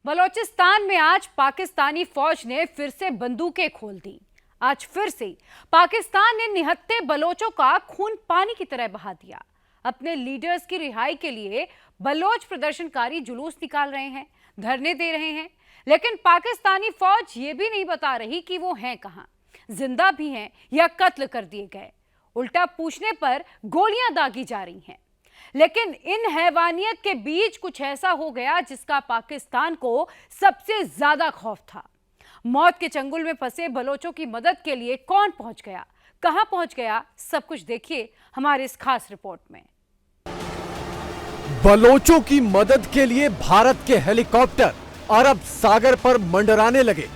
बलूचिस्तान में आज पाकिस्तानी फौज ने फिर से बंदूकें खोल दी। आज फिर से पाकिस्तान ने निहत्थे बलोचों का खून पानी की तरह बहा दिया। अपने लीडर्स की रिहाई के लिए बलोच प्रदर्शनकारी जुलूस निकाल रहे हैं, धरने दे रहे हैं, लेकिन पाकिस्तानी फौज ये भी नहीं बता रही कि वो हैं कहां, जिंदा भी हैं या कत्ल कर दिए गए। उल्टा पूछने पर गोलियां दागी जा रही हैं। लेकिन इन हैवानियत के बीच कुछ ऐसा हो गया जिसका पाकिस्तान को सबसे ज्यादा खौफ था। मौत के चंगुल में फंसे बलोचों की मदद के लिए कौन पहुंच गया, कहां पहुंच गया, सब कुछ देखिए हमारे इस खास रिपोर्ट में। बलोचों की मदद के लिए भारत के हेलीकॉप्टर अरब सागर पर मंडराने लगे।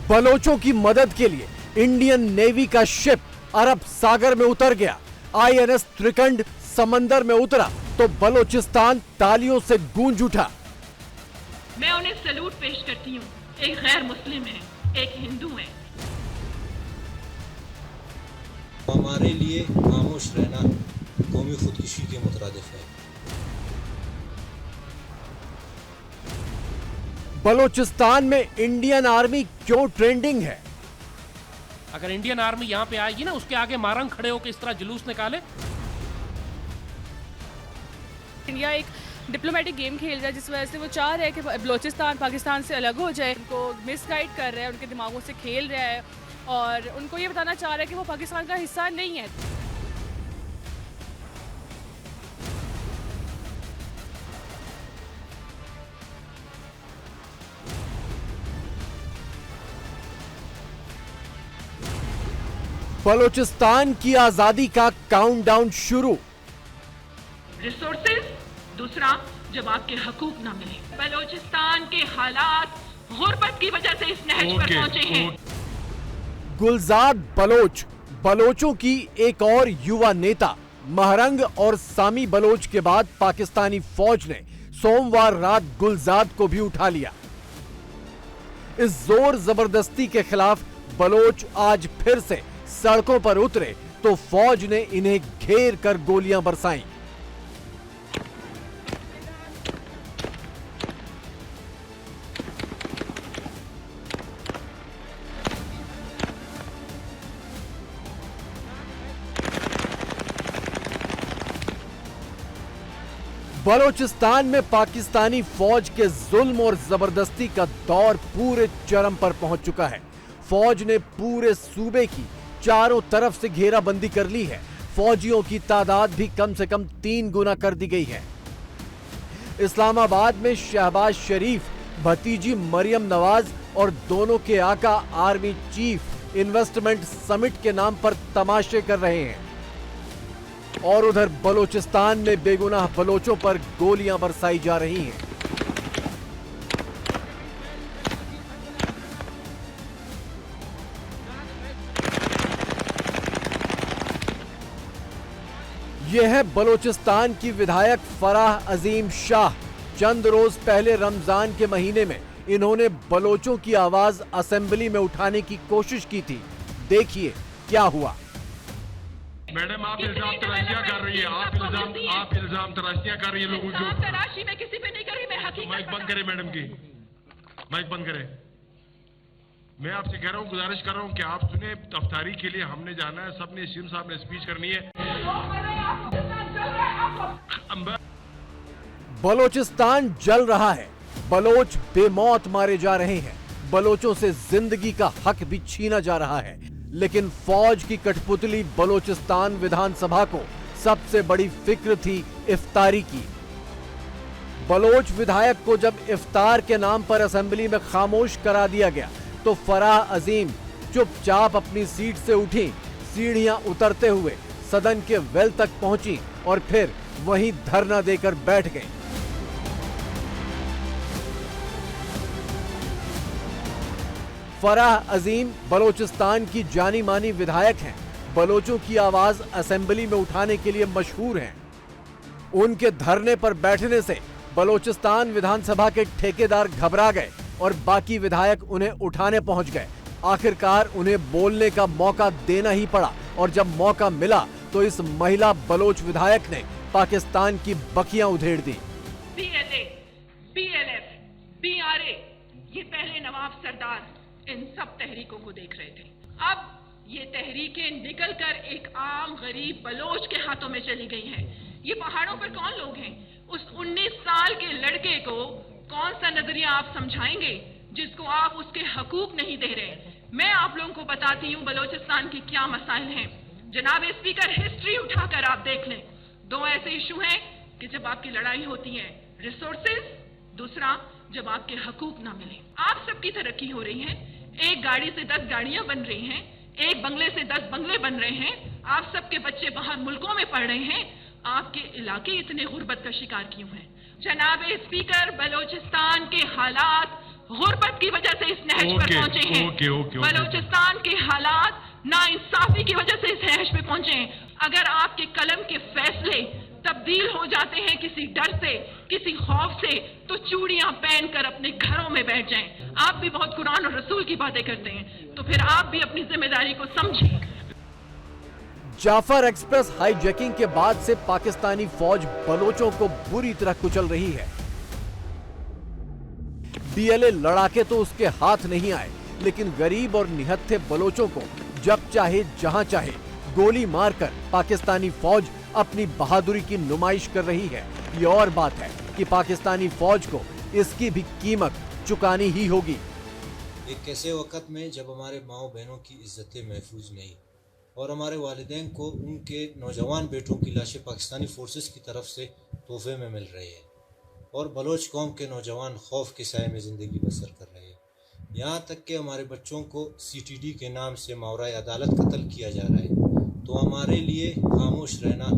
बलोचों की मदद के लिए इंडियन नेवी का शिप अरब सागर में उतर गया। आईएनएस त्रिकंड समंदर में उतरा तो बलोचिस्तान तालियों से गूंज उठा। मैं उन्हें सैल्यूट पेश करती हूँ। एक गैर मुस्लिम है, एक हिंदू है। हमारे लिए खामोश रहना कौमी खुदकुशी के मुतरादिफ है। बलोचिस्तान में इंडियन आर्मी क्यों ट्रेंडिंग है? अगर इंडियन आर्मी यहां पे आएगी ना, उसके आगे मारंग खड़े होकर इस तरह जुलूस निकाले। इंडिया एक डिप्लोमेटिक गेम खेल रहा है जिस वजह से वो चाह रहे हैं कि बलोचिस्तान पाकिस्तान से अलग हो जाए। उनको मिसगाइड कर रहा है, उनके दिमागों से खेल रहा है और उनको ये बताना चाह रहा है कि वो पाकिस्तान का हिस्सा नहीं है। बलोचिस्तान की आजादी का काउंटडाउन शुरू। रिसोर्सेज, दूसरा जब आपके हकूक ना मिले। बलोचिस्तान के हालात गुर्बत की वजह से इस नहज पर पहुंचे हैं। गुलजाद बलोच बलोचों की एक और युवा नेता। महरंग और सामी बलोच के बाद पाकिस्तानी फौज ने सोमवार रात गुलजाद को भी उठा लिया। इस जोर जबरदस्ती के खिलाफ बलोच आज फिर से सड़कों पर उतरे तो फौज ने इन्हें घेर कर गोलियां बरसाईं। बलोचिस्तान में पाकिस्तानी फौज के जुल्म और जबरदस्ती का दौर पूरे चरम पर पहुंच चुका है। फौज ने पूरे सूबे की चारों तरफ से घेराबंदी कर ली है। फौजियों की तादाद भी कम से कम 3 गुना कर दी गई है। इस्लामाबाद में शहबाज शरीफ भतीजी मरियम नवाज और दोनों के आका आर्मी चीफ इन्वेस्टमेंट समिट के नाम पर तमाशे कर रहे हैं और उधर बलोचिस्तान में बेगुनाह बलोचों पर गोलियां बरसाई जा रही हैं। यह है बलोचिस्तान की विधायक फराह अजीम शाह। चंद रोज पहले रमजान के महीने में इन्होंने बलोचों की आवाज असेंबली में उठाने की कोशिश की थी। देखिए क्या हुआ। मैडम, आप इल्जाम तराशियां कर रही है। आप इल्जाम तराशियां कर रही है लोगों को। तराशी मैं किसी पे नहीं कर रही, मैं हकीकत। माइक बंद करें मैडम की, माइक बंद करें। मैं आपसे कह रहा हूँ, गुजारिश कर रहा हूँ कि आप सुने। अफ्तारी के लिए हमने जाना है, सबने सीएम साहब ने स्पीच करनी है। बलोचिस्तान जल रहा है। बलोच बेमौत मारे जा रहे हैं। बलोचों से जिंदगी का हक भी छीना जा रहा है। लेकिन फौज की कठपुतली बलोचिस्तान विधानसभा को सबसे बड़ी फिक्र थी इफ्तारी की। बलोच विधायक को जब इफ्तार के नाम पर असेंबली में खामोश करा दिया गया तो फराह अजीम चुपचाप अपनी सीट से उठी, सीढ़ियां उतरते हुए सदन के वेल तक पहुंची और फिर वहीं धरना देकर बैठ गई। फराह अजीम बलोचिस्तान की जानी मानी विधायक हैं। बलोचों की आवाज असेंबली में उठाने के लिए मशहूर हैं। उनके धरने पर बैठने से बलोचिस्तान विधानसभा के ठेकेदार घबरा गए और बाकी विधायक उन्हें उठाने पहुंच गए। आखिरकार उन्हें बोलने का मौका देना ही पड़ा और जब मौका मिला तो इस महिला बलोच विधायक ने पाकिस्तान की बखियां उधेड़ दी। BLA, BLF, BRA, ये पहले नवाब सरदार इन सब तहरीकों को देख रहे थे। अब ये तहरीकें निकलकर एक आम गरीब बलोच के हाथों में चली गई हैं। ये पहाड़ों पर कौन लोग हैं? उस 19 साल के लड़के को कौन सा नजरिया आप समझाएंगे जिसको आप उसके हकूक नहीं दे रहे? मैं आप लोगों को बताती हूँ बलोचिस्तान की क्या मसाइल हैं। जनाब स्पीकर, हिस्ट्री उठाकर आप देख लें। 2 ऐसे इशू हैं कि जब आपकी लड़ाई होती है रिसोर्सेज, दूसरा जब आपके हकूक ना मिले। आप सबकी तरक्की हो रही है, एक गाड़ी से 10 गाड़ियां बन रही हैं, एक बंगले से 10 बंगले बन रहे हैं, आप सबके बच्चे बाहर मुल्कों में पढ़ रहे हैं, आपके इलाके इतने गुर्बत का शिकार क्यों हैं? जनाब स्पीकर, बलोचिस्तान के हालात गुर्बत की वजह से इस नहज पर पहुंचे हैं। बलोचिस्तान के हालात नाइंसाफी की वजह से इस नहज पे पहुंचे हैं। अगर आपके कलम के फैसले तब्दील हो जाते हैं किसी डर से, किसी खौफ से, तो चूड़ियां पहनकर अपने घरों में बैठ जाएं। आप भी बहुत कुरान और रसूल की बातें करते हैं, तो फिर आप भी अपनी जिम्मेदारी को समझें। जाफर एक्सप्रेस हाईजैकिंग के बाद से पाकिस्तानी फौज बलोचों को बुरी तरह कुचल रही है। BLA लड़ाके तो उसके हाथ नहीं आए, लेकिन गरीब और निहत्थे बलोचों को जब चाहे जहां चाहे गोली मारकर पाकिस्तानी फौज अपनी बहादुरी की नुमाइश कर रही है। ये और बात है कि पाकिस्तानी फौज को इसकी भी कीमत चुकानी ही होगी। एक ऐसे वक्त में जब हमारे माओ बहनों की इज्जतें महफूज नहीं और हमारे वालिदैन को उनके नौजवान बेटों की लाशें पाकिस्तानी फोर्सेस की तरफ से तोहफे में मिल रही है और बलोच कौम के नौजवान खौफ के साए में ज़िंदगी बसर कर रहे हैं। यहाँ तक कि हमारे बच्चों को CTD के नाम से मावराए अदालत कत्ल किया जा रहा है, तो हमारे लिए खामोश रहना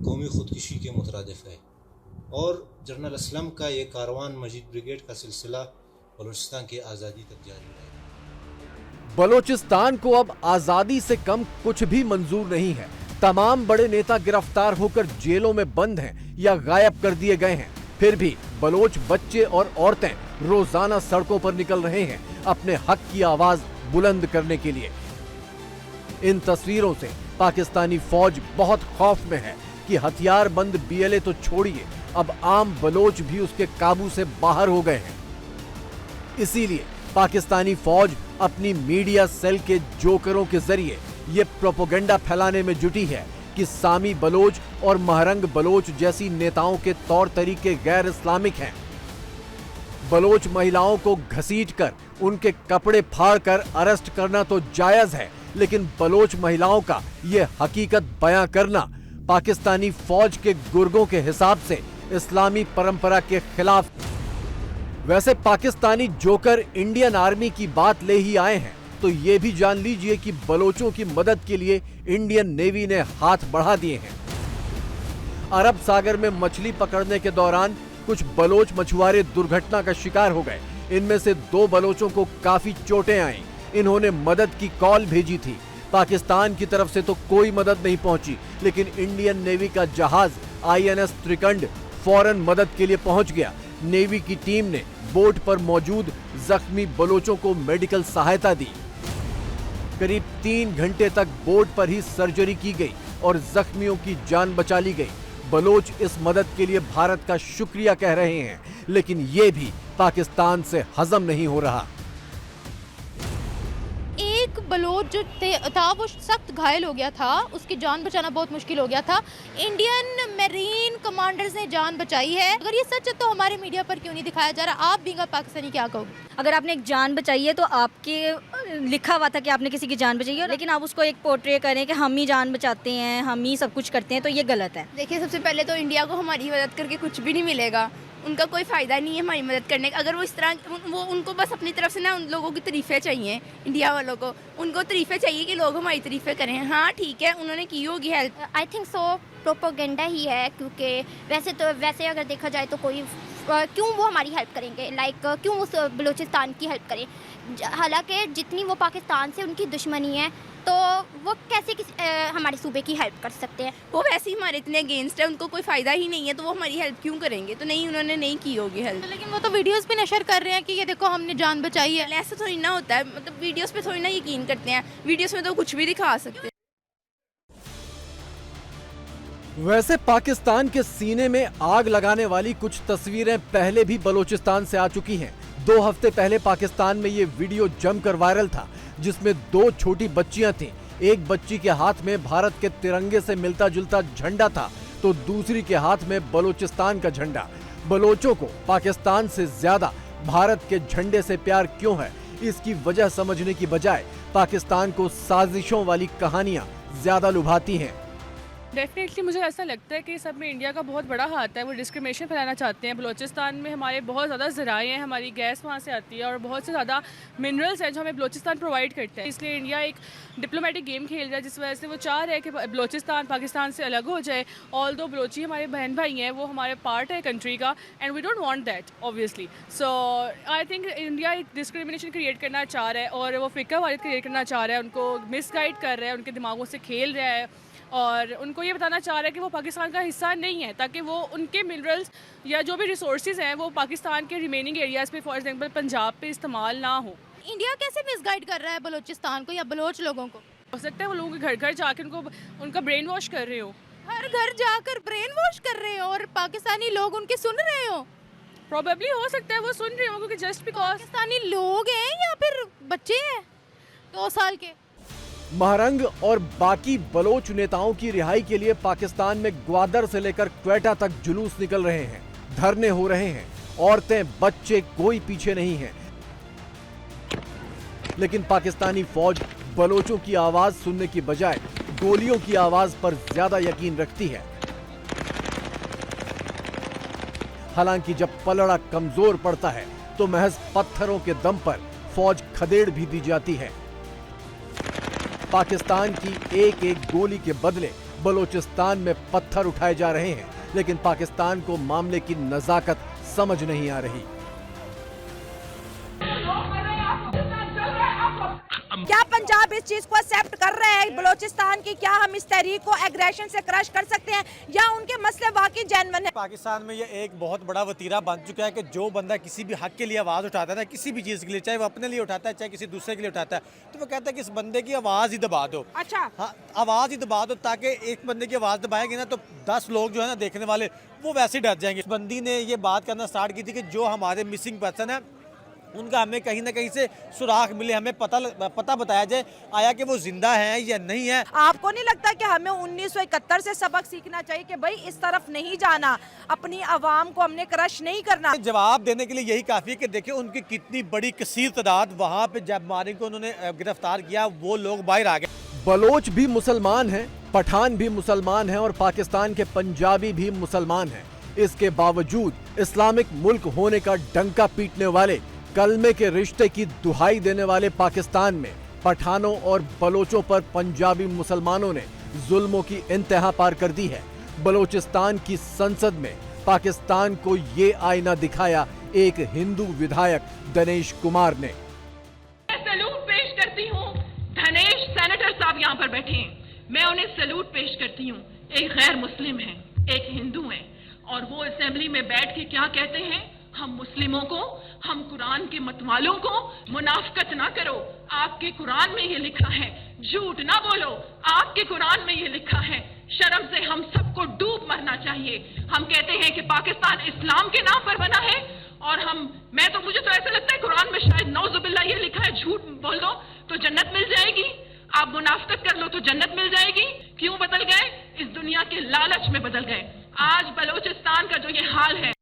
कौमी खुदकुशी के मुतरादिफ है। और जनरल असलम का ये कारवान मजीद ब्रिगेड का सिलसिला बलूचिस्तान की आज़ादी तक जारी रहेगा। बलोचिस्तान को अब आजादी से कम कुछ भी मंजूर नहीं है। तमाम बड़े नेता गिरफ्तार होकर जेलों में बंद हैं या गायब कर दिए गए हैं, फिर भी बलोच बच्चे और औरतें रोजाना सड़कों पर निकल रहे हैं अपने हक की आवाज बुलंद करने के लिए। इन तस्वीरों से पाकिस्तानी फौज बहुत खौफ में है कि हथियारबंद BLA तो छोड़िए, अब आम बलोच भी उसके काबू से बाहर हो गए हैं। इसीलिए पाकिस्तानी फौज अपनी मीडिया सेल के जोकरों के जरिए ये प्रोपेगेंडा फैलाने में जुटी है कि सामी बलोच और महरंग बलोच जैसी नेताओं के तौर तरीके गैर इस्लामिक हैं। बलोच महिलाओं को घसीटकर उनके कपड़े फाड़कर अरेस्ट करना तो जायज है, लेकिन बलोच महिलाओं का ये हकीकत बयां करना पाकिस्तानी फौज के गुर्गों के हिसाब से इस्लामी परंपरा के खिलाफ। वैसे पाकिस्तानी जोकर इंडियन आर्मी की बात ले ही आए हैं, तो ये भी जान लीजिए कि बलोचों की मदद के लिए इंडियन नेवी ने हाथ बढ़ा दिए हैं। अरब सागर में मछली पकड़ने के दौरान कुछ बलोच मछुआरे दुर्घटना का शिकार हो गए। इनमें से 2 बलोचों को काफी चोटें आईं। इन्होंने मदद की कॉल भेजी थी। पाकिस्तान की तरफ से तो कोई मदद नहीं पहुंची, लेकिन इंडियन नेवी का जहाज INS त्रिकंड फौरन मदद के लिए पहुंच गया। नेवी की टीम ने बोट पर मौजूद जख्मी बलोचों को मेडिकल सहायता दी। करीब 3 घंटे तक बोट पर ही सर्जरी की गई और जख्मियों की जान बचा ली गई। बलोच इस मदद के लिए भारत का शुक्रिया कह रहे हैं, लेकिन ये भी पाकिस्तान से हजम नहीं हो रहा। एक बलोच जो था वो सख्त घायल हो गया था, उसकी जान बचाना बहुत मुश्किल हो गया था। इंडियन मेरीन कमांडर्स ने जान बचाई है। अगर ये सच है तो हमारे मीडिया पर क्यों नहीं दिखाया जा रहा? आप बींगा पाकिस्तानी क्या कहोगे? अगर आपने एक जान बचाई है तो आपके लिखा हुआ था कि आपने किसी की जान बचाई है, लेकिन आप उसको एक पोर्ट्रे करें कि हम ही जान बचाते हैं, हम ही सब कुछ करते हैं, तो ये गलत है। देखिए, सबसे पहले तो इंडिया को हमारी मदद करके कुछ भी नहीं मिलेगा। उनका कोई फ़ायदा नहीं है हमारी मदद करने का। अगर वो इस तरह उनको बस अपनी तरफ से ना उन लोगों की तारीफ़ें चाहिए, इंडिया वालों को उनको तारीफ़ें चाहिए कि लोग हमारी तारीफ़ें करें। हाँ ठीक है, उन्होंने की होगी help. I think so propaganda ही है, क्योंकि वैसे अगर देखा जाए तो कोई क्यों वो हमारी हेल्प करेंगे, क्यों उस बलूचिस्तान की हेल्प करें? हालांकि जितनी वो पाकिस्तान से उनकी दुश्मनी है, तो वो कैसे हमारे सूबे की हेल्प कर सकते हैं? वो वैसे ही हमारे इतने अगेंस्ट है, उनको कोई फ़ायदा ही नहीं है, तो वो हमारी हेल्प क्यों करेंगे? तो नहीं, उन्होंने नहीं की होगी हेल्प। लेकिन वो तो वीडियोस पे नशर कर रहे हैं कि ये देखो हमने जान बचाई है। ऐसा थोड़ी ना होता है, मतलब वीडियोस पे थोड़ी ना यकीन करते हैं। वीडियोस में तो कुछ भी दिखा सकते हैं। वैसे पाकिस्तान के सीने में आग लगाने वाली कुछ तस्वीरें पहले भी बलूचिस्तान से आ चुकी हैं। 2 हफ्ते पहले पाकिस्तान में ये वीडियो जमकर वायरल था, जिसमें 2 छोटी बच्चियां थीं। एक बच्ची के हाथ में भारत के तिरंगे से मिलता जुलता झंडा था, तो दूसरी के हाथ में बलूचिस्तान का झंडा। बलोचों को पाकिस्तान से ज्यादा भारत के झंडे से प्यार क्यों है, इसकी वजह समझने की बजाय पाकिस्तान को साजिशों वाली कहानियां ज्यादा लुभाती हैं। डेफिनेटली मुझे ऐसा लगता है कि सब में इंडिया का बहुत बड़ा हाथ है। वो डिस्क्रिमिनेशन फैलाना चाहते हैं। बलूचिस्तान में हमारे बहुत ज़्यादा ज़राए हैं, हमारी गैस वहाँ से आती है और बहुत से ज़्यादा मिनरल्स हैं जो हमें बलूचिस्तान प्रोवाइड करते हैं। इसलिए इंडिया एक डिप्लोमेटिक गेम खेल रहा है, जिस वजह से वो चाह रहे हैं कि बलूचिस्तान पाकिस्तान से अलग हो जाए। ऑल्दो बलोची हमारे बहन भाई हैं, वो हमारे पार्ट है कंट्री का, and we don't want that obviously. So I think India एक डिस्क्रिमिनेशन क्रिएट करना चाह रहा है और वो फ़िक्र वारिद क्रिएट करना चाह रहा है, उनको मिसगाइड कर रहा है, उनके दिमागों से खेल रहा है और उनको ये बताना चाह रहा है कि वो पाकिस्तान का हिस्सा नहीं है, ताकि वो उनके मिनरल्स या जो भी रिसोर्सेज हैं वो पाकिस्तान के रिमेनिंग एरियाज़ पे, फॉर एग्जांपल पंजाब पे इस्तेमाल ना हो। इंडिया कैसे मिसगाइड कर रहा है बलूचिस्तान को या बलोच लोगों को? हो सकता है वो लोगों के घर घर जाकर उनका ब्रेन वॉश कर रहे हो, हर घर जाकर ब्रेन वॉश कर रहे हो और पाकिस्तानी लोग उनके सुन रहे हो। प्रॉबेबली हो सकता है वो सुन रहे हो, क्योंकि जस्ट बिकॉज पाकिस्तानी लोग हैं या फिर बच्चे हैं 2 साल के। महरंग और बाकी बलोच नेताओं की रिहाई के लिए पाकिस्तान में ग्वादर से लेकर क्वेटा तक जुलूस निकल रहे हैं, धरने हो रहे हैं। औरतें, बच्चे, कोई पीछे नहीं है। लेकिन पाकिस्तानी फौज बलोचों की आवाज सुनने की बजाय गोलियों की आवाज पर ज्यादा यकीन रखती है। हालांकि जब पलड़ा कमजोर पड़ता है तो महज पत्थरों के दम पर फौज खदेड़ भी दी जाती है। पाकिस्तान की एक एक गोली के बदले बलूचिस्तान में पत्थर उठाए जा रहे हैं, लेकिन पाकिस्तान को मामले की नजाकत समझ नहीं आ रही। क्या पंजाब इस चीज को एक्सेप्ट कर रहा है बलूचिस्तान की? क्या हम इस तहरीक को एग्रेशन से क्रश कर सकते हैं या उनके मसले वाकई जेन्युइन है? पाकिस्तान में ये एक बहुत बड़ा वतीरा बन चुका है कि जो बंदा किसी भी हक के लिए आवाज़ उठाता है ना, किसी भी चीज़ के लिए, चाहे वो अपने लिए उठाता है चाहे किसी दूसरे के लिए उठाता है, तो वो कहता है कि इस बंदे की आवाज़ ही दबा दो। अच्छा, हाँ, आवाज़ ही दबा दो, ताकि एक बंदे की आवाज़ दबाएंगे ना तो 10 लोग जो है ना देखने वाले वो वैसे ही डर जाएंगे। इस बंदी ने ये बात करना स्टार्ट की थी कि जो हमारे मिसिंग पर्सन है उनका हमें कहीं ना कहीं से सुराग मिले, हमें पता बताया जाए आया कि वो जिंदा है या नहीं है। आपको नहीं लगता कि हमें 1971 से सबक सीखना चाहिए कि भाई इस तरफ नहीं जाना, अपनी आवाम को हमने क्रश नहीं करना? जवाब देने के लिए यही काफी है कि देखिए उनकी कितनी बड़ी कसीर तादाद वहाँ पे जब मारे को उन्होंने गिरफ्तार किया, वो लोग बाहर आ गए। बलोच भी मुसलमान हैं, पठान भी मुसलमान हैं और पाकिस्तान के पंजाबी भी मुसलमान हैं। इसके बावजूद इस्लामिक मुल्क होने का डंका पीटने वाले, कलमे के रिश्ते की दुहाई देने वाले पाकिस्तान में पठानों और बलोचों पर पंजाबी मुसलमानों ने जुल्मों की इंतहा पार कर दी है। बलोचिस्तान की संसद में पाकिस्तान को ये आईना दिखाया एक हिंदू विधायक दिनेश कुमार ने। मैं सैल्यूट पेश करती हूँ, धनेश सेनेटर साहब यहाँ पर बैठे हैं, मैं उन्हें सैल्यूट पेश करती हूँ। एक गैर मुस्लिम है, एक हिंदू है, और वो असेंबली में बैठ के क्या कहते हैं, हम मुस्लिमों को, हम कुरान के मतवालों को मुनाफकत ना करो, आपके कुरान में ये लिखा है, झूठ ना बोलो, आपके कुरान में ये लिखा है, शर्म से हम सबको डूब मरना चाहिए। हम कहते हैं कि पाकिस्तान इस्लाम के नाम पर बना है और मुझे तो ऐसा लगता है कुरान में शायद नौजुबिल्ला ये लिखा है, झूठ बोल दो तो जन्नत मिल जाएगी, आप मुनाफकत कर लो तो जन्नत मिल जाएगी। क्यों बदल गए? इस दुनिया के लालच में बदल गए। आज बलूचिस्तान का जो ये हाल है,